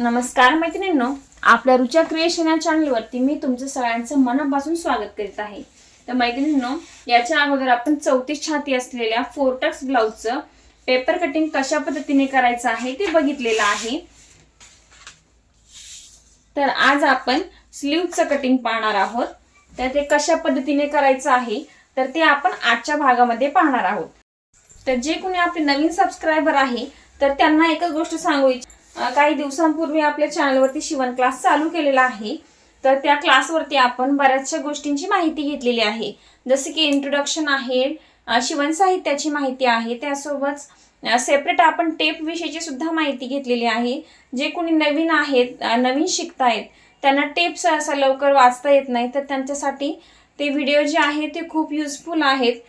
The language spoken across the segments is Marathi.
नमस्कार मैत्रिणींनो, आपल्या रुचा क्रिएशन या चॅनलवरती मी तुमचं सगळ्यांचं मनापासून स्वागत करीत आहे। तर मैत्रिणींनो, याच्या अगोदर आपण 34 छाती असलेल्या फोरटक्स ब्लाउजचं पेपर कटिंग कशा पद्धतीने करायचं आहे ते बघितलेलं आहे। तर आज आपण स्लीव्हचं कटिंग पाहणार आहोत। तर ते कशा पद्धतीने करायचं आहे तर ते आपण आजच्या भागामध्ये पाहणार आहोत। तर जे कोणी आपले नवीन सबस्क्रायबर आहे तर त्यांना एकच गोष्ट सांगू काही दिवसांपूर्वी आपल्या चॅनलवरती शिवण क्लास चालू केलेला आहे। तर त्या क्लासवरती आपण बऱ्याचशा गोष्टींची माहिती घेतलेली आहे, जसे की इंट्रोडक्शन आहे, शिवण साहित्याची माहिती आहे, त्यासोबत सेपरेट आपण टेप विषयीची सुद्धा माहिती घेतलेली आहे। जे कोणी नवीन आहेत, नवीन शिकतायत, त्यांना टेप सहसा लवकर वाचता येत नाही, तर त्यांच्यासाठी ते व्हिडिओ जे आहे ते खूप युजफुल आहेत।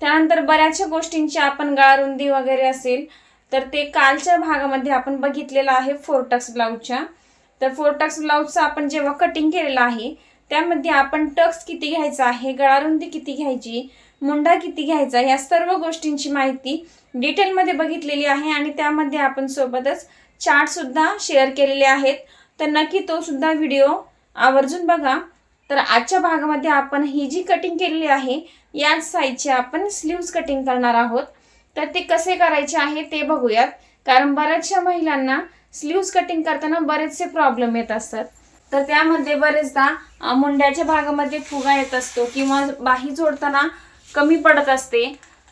त्यानंतर बऱ्याचशा गोष्टींची आपण गळारुंदी वगैरे असेल तर ते कालच्या भागामध्ये आपण बघितलेलं आहे फोरटक्स ब्लाउजच्या। तर फोरटक्स ब्लाउजचं आपण जेव्हा कटिंग केलेलं आहे त्यामध्ये आपण टक्स किती घ्यायचा आहे, गळारुंदी किती घ्यायची, मुंडा किती घ्यायचा, या सर्व गोष्टींची माहिती डिटेलमध्ये बघितलेली आहे आणि त्यामध्ये आपण सोबतच चार्ट सुद्धा शेअर केलेले आहेत। तर नक्की तो सुद्धा व्हिडिओ आवर्जून बघा। तर आजच्या भागामध्ये आपण ही जी कटिंग केलेली आहे याच साईजची आपण स्लीव्स कटिंग करणार आहोत। तर ते कसे करायचे आहे ते बघूयात, कारण बऱ्याचशा महिलांना स्लीव्स कटिंग करताना बरेचसे प्रॉब्लेम येत असतात। तर त्यामध्ये बरेचदा मुंड्याच्या भागामध्ये फुगा येत असतो किंवा बाही जोडताना कमी पडत असते।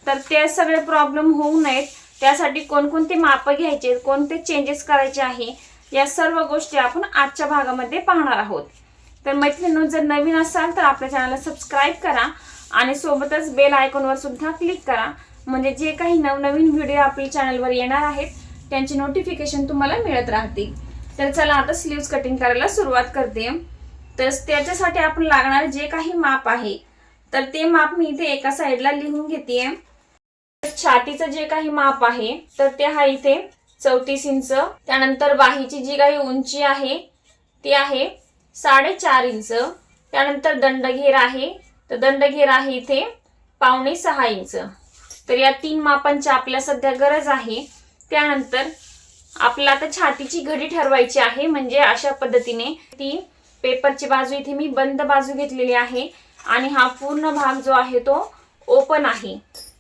तर ते सगळे प्रॉब्लेम होऊ नयेत त्यासाठी कोणकोणते माप घ्यायचे, कोणते चेंजेस करायचे आहे, या सर्व गोष्टी आपण आजच्या भागामध्ये पाहणार आहोत। तर मैत्रिणींनो, जर नवीन असाल तर आपल्या चॅनलला सबस्क्राइब करा आणि सोबतच बेल आयकॉनवर सुद्धा क्लिक करा, म्हणजे जे काही नवनवीन व्हिडिओ आपल्या चॅनलवर येणार आहेत त्यांचे नोटिफिकेशन तुम्हाला मिळत राहतील। तर चला आता स्लीव्स कटिंग करायला सुरुवात करते। तर त्याच्यासाठी आपण लागणार जे काही माप आहे तर ते माप मी इथे एका साइडला लिहून घेतेय। छातीचं जे काही माप आहे तर ते आहे इथे 34 इंच। त्यानंतर बाहीची जी काही उंची आहे ती आहे 4.5 इंच। त्यानंतर दंडघेर आहे, तर दंडघेर आहे इथे 5.25 इंच। तर या तीन मापांची आपल्याला सध्या गरज आहे। त्यानंतर आपल्याला आता छातीची घडी ठरवायची आहे, म्हणजे अशा पद्धतीने ती पेपरची बाजू इथे मी बंद बाजू घेतलेली आहे आणि हा पूर्ण भाग जो आहे तो ओपन आहे।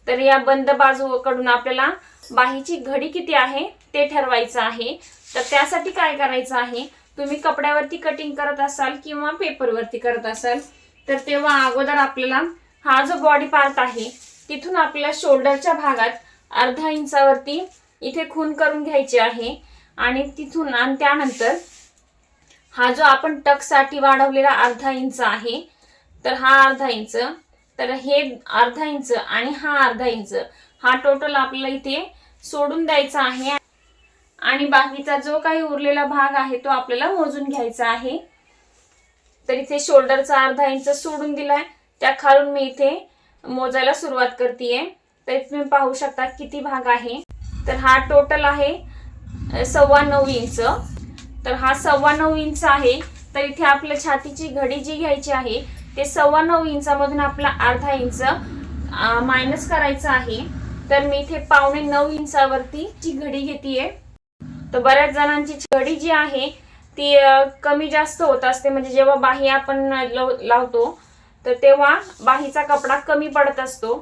तर या बंद बाजूकडून आपल्याला बाहीची घडी किती आहे ते ठरवायचं आहे। तर त्यासाठी काय करायचं आहे, तुम्ही कपड्यावरती कटिंग करत असाल किंवा पेपरवरती करत असाल तर तेव्हा अगोदर आपल्याला हा जो बॉडी पार्ट आहे तिथून आपल्या शोल्डरच्या भागात अर्धा इंचावरती इथे खून करून घ्यायची आहे आणि तिथून आणि त्यानंतर हा जो आपण टक्ससाठी वाढवलेला अर्धा इंच आहे तर हा अर्धा इंच, तर हे अर्धा इंच आणि हा अर्धा इंच, हा टोटल आपल्याला इथे सोडून द्यायचा आहे आणि बाकीचा जो काही उरलेला भाग आहे तो आपल्याला मोजून घ्यायचा आहे। तर इथे शोल्डरचा अर्धा इंच सोडून दिलाय, त्या खालून मी इथे मोजायला सुरुवात करतेय। तर तुम्ही पाहू शकता किती भाग आहे। तर हा टोटल आहे 9.25 इंच। तर हा 9.25 इंच आहे। तर इथे आपल्या छातीची घडी जी घ्यायची आहे ते 9.25 इंचामधून आपला अर्धा इंच मायनस करायचं आहे। तर मी इथे 8.25 इंचावरती ची घडी घेतेय। तर बऱ्याच जणांची घडी जी आहे ती कमी जास्त होत असते, म्हणजे जेव्हा बाही आपण लावतो तर तेव्हा बाहीचा कपडा कमी पडत असतो।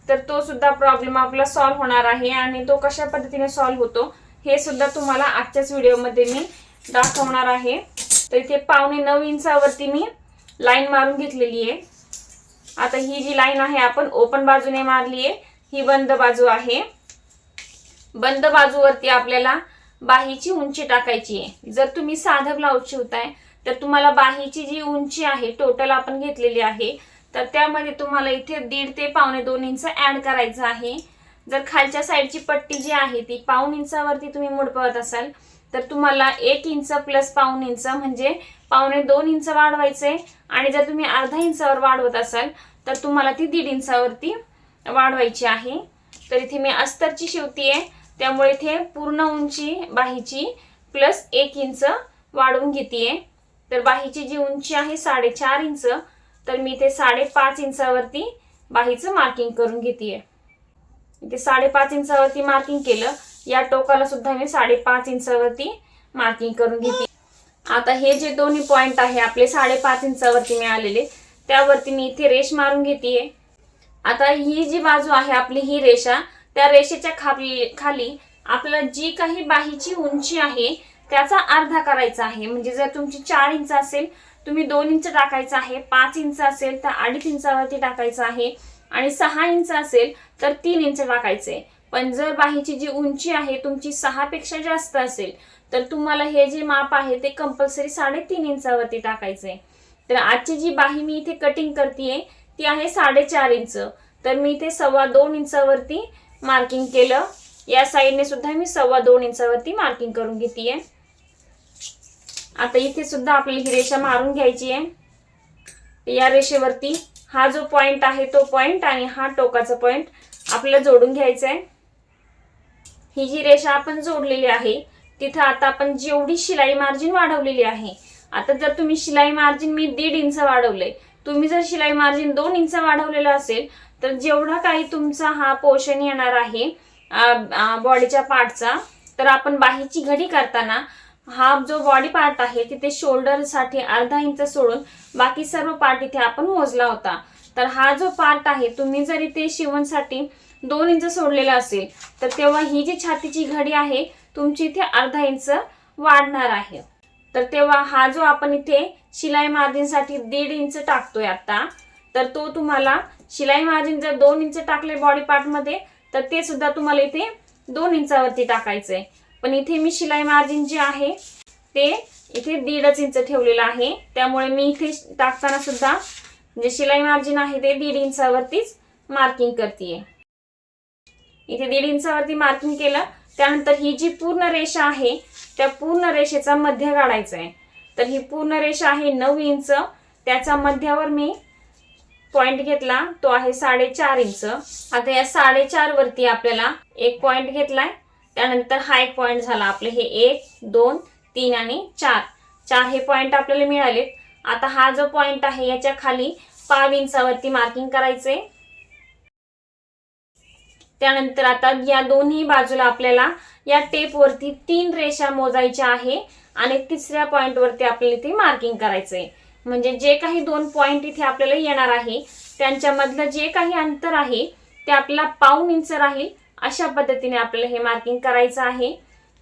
तर तो सुद्धा प्रॉब्लेम आपला सॉल्व्ह होणार आहे आणि तो कशा पद्धतीने सॉल्व्ह होतो हे सुद्धा तुम्हाला आजच्याच व्हिडिओमध्ये मी दाखवणार आहे। तर इथे 8.25 इंचावरती मी लाईन मारून घेतलेली आहे। आता ही जी लाईन आहे आपण ओपन बाजूने मारली आहे, ही बंद बाजू आहे। बंद बाजूवरती आपल्याला बाहीची उंची टाकायची आहे। जर तुम्ही साधा ब्लाउज शिवताय तर तुम्हाला बाहीची जी उंची आहे टोटल आपण घेतलेली आहे तर त्यामध्ये तुम्हाला इथे 1.5 ते 2.25 इंच ऍड करायचं आहे। जर खालच्या साईडची पट्टी जी आहे ती 1.25 इंचावरती तुम्ही मुडपवत असाल तर तुम्हाला 1 इंच प्लस 1.25 इंच म्हणजे 2.25 इंच वाढवायचे आणि जर तुम्ही अर्धा इंचावर वाढवत असाल तर तुम्हाला ती 1.5 इंचावरती वाढवायची आहे। तर इथे मी अस्तरची शिवतीये त्यामुळे इथे पूर्ण उंची बाहीची प्लस 1 इंच वाढवून घेतेय। तर बाहीची जी उंची आहे 4.5 इंच, तर मी इथे 5.5 इंचावरती बाहीचं मार्किंग करून घेतेय। इथे 5.5 इंचावरती मार्किंग केलं, या टोकाला सुद्धा मी 5.5 इंचावरती मार्किंग करून घेते। आता हे जे दोन्ही पॉइंट आहे आपले 5.5 इंचावरती मिळालेले, त्यावरती मी इथे रेष मारून घेतेय। आता ही जी बाजू आहे आपली, ही रेषा, त्या रेषेच्या खाली आपल्याला जी काही बाहीची उंची आहे त्याचा अर्धा करायचा आहे। म्हणजे जर तुमची 4 इंच असेल, तुम्ही 2 इंच टाकायचं आहे, 5 इंच असेल तर 2.5 इंचावरती टाकायचं आहे, आणि 6 इंच असेल तर 3 इंच टाकायचे। पण जर बाहीची जी उंची आहे तुमची 6 पेक्षा जास्त असेल तर तुम्हाला हे जे माप आहे ते कंपल्सरी 3.5 इंचावरती टाकायचे। तर आजची जी बाही मी इथे कटिंग करतेय ती आहे 4.5 इंच, तर मी इथे 2.25 इंचावरती मार्किंग केलं। या साइडने सुद्धा मी 2.25 इंचावरती मार्किंग करून घेतेय। आता इथे सुद्धा आपल्याला ही रेषा मारून घ्यायची आहे। या रेषेवरती हा जो पॉइंट आहे तो पॉइंट आणि हा टोकाचा पॉइंट आपल्याला जोडून घ्यायचा आहे। ही जी रेषा आपण जोडलेली आहे तिथे आता आपण जेवढी शिलाई मार्जिन वाढवलेली आहे, आता जर तुम्ही शिलाई मार्जिन मी 1.5 इंच वाढवले, तुम्ही जर शिलाई मार्जिन 2 इंच वाढवलेलं असेल तर जेवढा काही तुमचा हा पोर्शन येणार आहे बॉडीच्या पार्टचा, तर आपण बाहीची घडी करताना हा जो बॉडी पार्ट आहे तिथे शोल्डर साठी 0.5 इंच सोडून बाकी सर्व पार्ट इथे आपण मोजला होता। तर हा जो पार्ट आहे तुम्ही जर इथे शिवणसाठी 2 इंच सोडलेला असेल तर तेव्हा ही जी छातीची घडी आहे तुमची इथे 0.5 इंच वाढणार आहे। तर तेव्हा हा जो आपण इथे शिलाई मार्जिन साठी 1.5 इंच टाकतोय आता, तर तो तुम्हाला शिलाई मार्जिन जर 2 इंच टाकले बॉडी पार्ट मध्ये तर ते सुद्धा तुम्हाला इथे 2 इंचावरती टाकायचंय। पण इथे मी शिलाई मार्जिन जे आहे ते इथे 1.5 इंच ठेवलेलं आहे, त्यामुळे मी इथे टाकताना सुद्धा जे शिलाई मार्जिन आहे ते 1.5 इंचावरतीच मार्किंग करतेय। इथे 1.5 इंचावरती मार्किंग केलं, त्यानंतर ही जी पूर्ण रेषा आहे त्या पूर्ण रेषेचा मध्य काढायचा आहे। तर ही पूर्ण रेषा आहे 9 इंच, त्याचा मध्यावर मी पॉइंट घेतला, तो आहे 4.5 इंच। आता या 4.5 वरती आपल्याला एक पॉइंट घेतलाय, त्यानंतर हा एक पॉइंट झाला आपले, हे 1 2 3 आणि 4 हे पॉइंट आपल्याला मिळाले। आता हा जो पॉइंट आहे याच्या खाली 5 इंचावरती मार्किंग करायचे। त्यानंतर आता या दोन्ही बाजूला आपल्याला या टेप वरती 3 रेषा मोजायच्या आहे आणि तिसऱ्या पॉइंट वरती आपल्याला इथे मार्किंग करायचंय। म्हणजे जे काही 2 पॉइंट इथे आपल्याला येणार आहे त्यांच्यामधलं जे काही अंतर आहे ते आपल्याला 1.5 इंच राहील, अशा पद्धतीने आपल्याला हे मार्किंग करायचं आहे।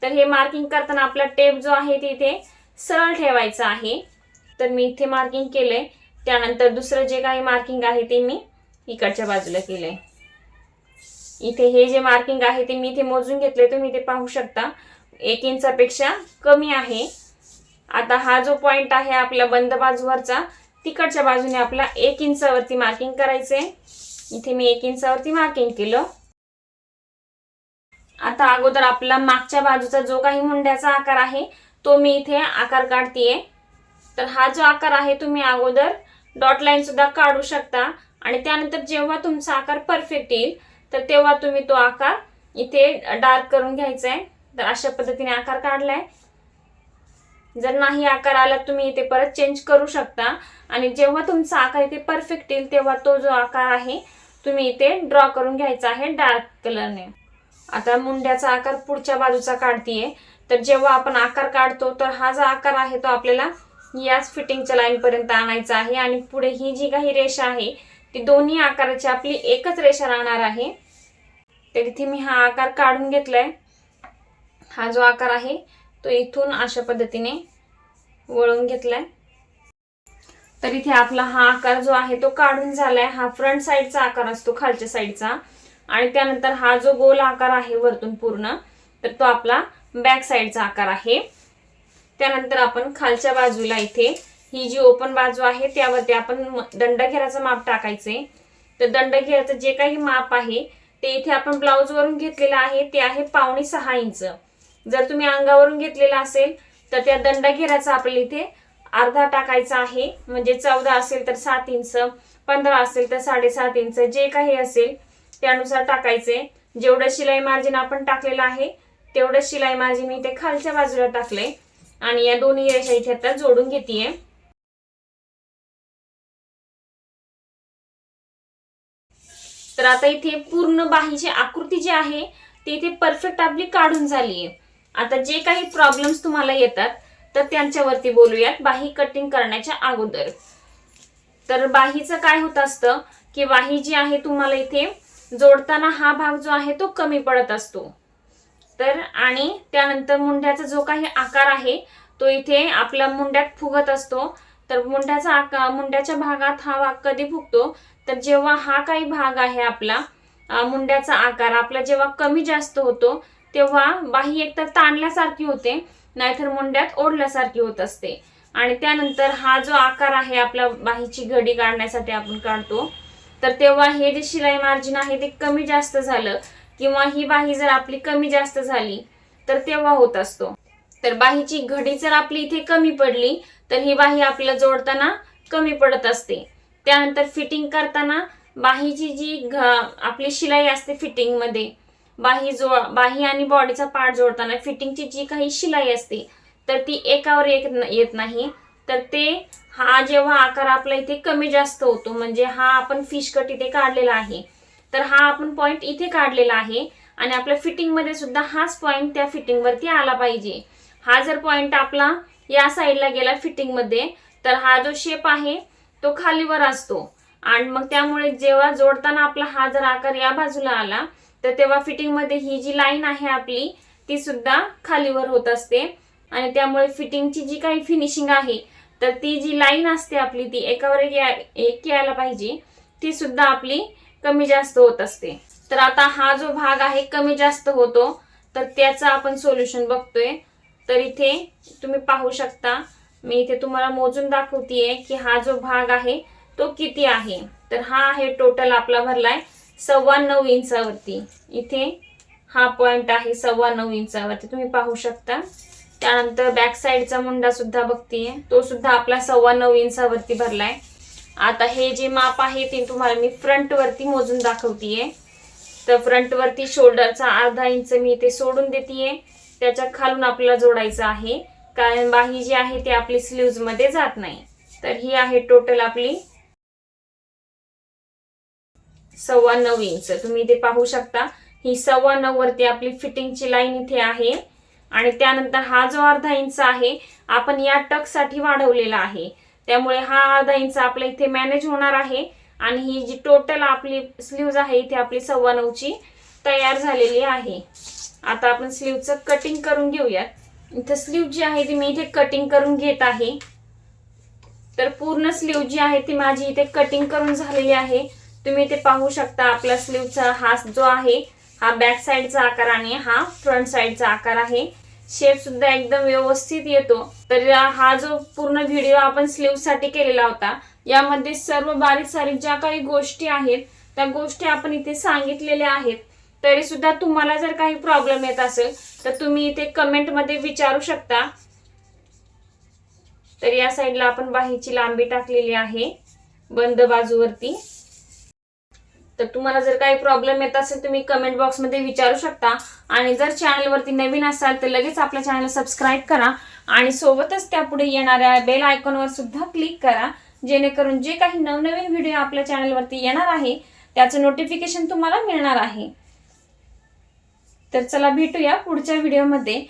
तर हे मार्किंग करताना आपला टेप जो आहे ते इथे सरळ ठेवायचा आहे। तर मी इथे मार्किंग केलंय, त्यानंतर दुसरं जे काही मार्किंग आहे ते मी इकडच्या बाजूला केलंय। इथे हे जे मार्किंग आहे ते मी इथे मोजून घेतले, तुम्ही इथे पाहू शकता 1 इंचापेक्षा कमी आहे। आता हा जो पॉइंट आहे आपल्या बंद बाजूवरचा, तिकडच्या बाजूने आपला 1 इंचावरती मार्किंग करायचंय। इथे मी 1 इंचावरती मार्किंग केलं। आता अगोदर आपला मागच्या बाजूचा जो काही मुंड्याचा आकार आहे तो मी इथे आकार काढतेय। तर हा जो आकार आहे तुम्ही अगोदर डॉट लाईन सुद्धा काढू शकता आणि त्यानंतर जेव्हा तुमचा आकार परफेक्ट येईल तर तेव्हा तुम्ही तो आकार इथे डार्क करून घ्यायचा आहे। तर अशा पद्धतीने आकार काढलाय। जर नाही आकार आला तुम्ही इथे परत चेंज करू शकता आणि जेव्हा तुमचा आकार इथे परफेक्ट येईल तेव्हा तो जो आकार आहे तुम्ही इथे ड्रॉ करून घ्यायचा आहे डार्क कलरने। आता मुंड्याचा आकार पुढच्या बाजूचा काढतेय। तर जेव्हा आपण आकार काढतो तर हा जो आकार आहे तो आपल्याला याच फिटिंगच्या लाईन पर्यंत आणायचा आहे आणि पुढे ही जी काही रेषा आहे ती दोन्ही आकाराची आपली एकच रेषा राहणार आहे। तर इथे मी हा आकार काढून घेतलाय। हा जो आकार आहे तो इथून अशा पद्धतीने वळून घेतलाय। तर इथे आपला हा आकार जो आहे तो काढून झालाय। हा फ्रंट साइडचा आकार असतो, खालच्या साइडचा, आणि त्यानंतर हा जो गोल आकार आहे वरतून पूर्ण, तर तो आपला बॅक साइडचा आकार आहे। त्यानंतर आपण खालच्या बाजूला इथे ही जी ओपन बाजू आहे त्यावरती आपण दंडघेराचं माप टाकायचे। तर दंडघेराचं जे काही माप आहे ते इथे आपण ब्लाउज वरून घेतलेलं आहे, ते आहे 5.25 इंच। जर तुम्ही अंगावरून घेतलेला असेल तर त्या दंडघेराचा आपल्याला इथे अर्धा टाकायचा आहे। म्हणजे 14 असेल तर 7 इंच, 15 असेल तर 7.5 इंच, जे काही असेल त्यानुसार टाकायचे। जेवढं शिलाई मार्जिन आपण टाकलेलं आहे तेवढं शिलाई मार्जिन मी इथे खालच्या बाजूला टाकले आणि या दोन्ही रेषा इथे आता जोडून घेतेय। तर आता इथे पूर्ण बाहीची आकृती जी आहे ती इथे परफेक्ट आपली काढून झाली आहे। आता जे काही प्रॉब्लेम्स तुम्हाला येतात तर त्यांच्यावरती बोलूयात बाही कटिंग करण्याच्या अगोदर. तर बाहीचं काय होत असतं की बाही जी आहे तुम्हाला इथे जोडताना हा भाग जो आहे तो कमी पडत असतो. तर आणि त्यानंतर मुंड्याचा जो काही आकार आहे तो इथे आपल्या मुंड्यात फुगत असतो. तर मुंड्याच्या भागात हा भाग कधी फुगतो तर जेव्हा हा काही भाग आहे आपला मुंड्याचा आकार आपला जेव्हा कमी जास्त होतो तेव्हा बाही एकतर ताणल्यासारखी होते नाहीतर मुंड्यात ओढल्यासारखी होत असते. आणि त्यानंतर हा जो आकार आहे आपला बाहीची घडी काढण्यासाठी आपण काढतो तर तेव्हा हे जे शिलाई मार्जिन आहे ते कमी जास्त झालं किंवा ही बाही जर आपली कमी जास्त झाली तर तेव्हा होत असतो. तर बाहीची घडी जर आपली इथे कमी पडली तर ही बाही आपल्याला जोडताना कमी पडत असते. त्यानंतर फिटिंग करताना बाहीची जी आपली शिलाई असते फिटिंग मध्ये बाही आणि बॉडीचा पार्ट जोडताना फिटिंगची जी काही शिलाई असते तर ती एकावर एक येत नाही. तर ते हा जेव्हा आकार आपला इथे कमी जास्त होतो म्हणजे हा आपण फिश कट इथे काढलेला आहे तर हा आपण पॉइंट इथे काढलेला आहे आणि आपल्या फिटिंग मध्ये सुद्धा हाच पॉइंट त्या फिटिंग वरती आला पाहिजे. हा जर पॉइंट आपला या साईडला गेला फिटिंग मध्ये तर हा जो शेप आहे तो खालीवर असतो आणि मग त्यामुळे जेव्हा जोडताना आपला हा जर आकार या बाजूला आला तर तेव्हा फिटिंग मध्ये ही जी लाईन आहे आपली ती सुद्धा खालीवर होत असते आणि त्यामुळे फिटिंगची जी काही फिनिशिंग आहे तर ती जी लाईन असते आपली ती एकावर एक यायला पाहिजे ती सुद्धा आपली कमी जास्त होत असते. तर आता हा जो भाग आहे कमी जास्त होतो तर त्याचं आपण सोल्युशन बघतोय. तर इथे तुम्ही पाहू शकता मी इथे तुम्हाला मोजून दाखवतेय की हा जो भाग आहे तो किती आहे. तर हा आहे टोटल आपला भरलाय 9.25 इंचावरती. इथे हा पॉइंट आहे 9.25 इंचावरती तुम्ही पाहू शकता. त्यानंतर बॅक साईडचा मुंडा सुद्धा बघतीये तो सुद्धा आपला 9.25 इंचावरती भरलाय. आता हे जे माप आहे ते तुम्हाला मी फ्रंट वरती मोजून दाखवतीये. तर फ्रंट वरती शोल्डरचा अर्धा इंच मी इथे सोडून देतीये. त्याच्या खालून आपल्याला जोडायचं आहे कारण बाही जी आहे ती आपली स्लीव्ज मध्ये जात नाही. तर ही आहे टोटल आपली 9.25 इंच. तुम्ही इथे पाहू शकता ही 9.25 वरती आपली फिटिंगची लाईन इथे आहे आणि त्यानंतर हा जो अर्धा इंच आहे आपण या टक साठी वाढवलेला आहे त्यामुळे हा अर्धा इंच आपल्या इथे मॅनेज होणार आहे आणि ही जी टोटल आपली स्लीव्ज आहे इथे आपली 9.25 ची तयार झालेली आहे. आता आपण स्लीव्हचं कटिंग करून घेऊयात. इथे स्लीव्ह जी आहे ती मी इथे कटिंग करून घेत आहे. तर पूर्ण स्लीव्ह जी आहे ती माझी इथे कटिंग करून झालेली आहे. तुम्ही इथे पाहू शकता आपला स्लीव्हचा हा जो आहे हा बॅक साईडचा आकार आणि हा फ्रंट साईडचा आकार आहे. शेप सुद्धा एकदम व्यवस्थित येतो. तर हा जो पूर्ण व्हिडिओ आपण स्लीव्ह साठी केलेला होता यामध्ये सर्व बारीक सारीक ज्या काही गोष्टी आहेत त्या गोष्टी आपण इथे सांगितलेल्या आहेत. तरी सुद्धा तुम्हाला जर काही प्रॉब्लेम येत असेल तर तुम्ही इथे कमेंट मध्ये विचारू शकता. तर या साईडला आपण बाहीची लांबी टाकलेली आहे बंद बाजूवरती. तर तुम्हाला जर काही प्रॉब्लेम येत असेल तुम्ही कमेंट बॉक्स मध्ये विचारू शकता आणि जर चॅनल वरती नवीन असाल तर लगेच आपल्या चॅनल सबस्क्राइब करा आणि सोबतच त्यापुढे येणाऱ्या बेल आयकॉनवर सुद्धा क्लिक करा जेणेकरून जे काही नवनवीन व्हिडिओ आपल्या चॅनल वरती येणार आहे त्याचं नोटिफिकेशन तुम्हाला मिळणार आहे. तर चला भेटूया पुढच्या व्हिडिओमध्ये.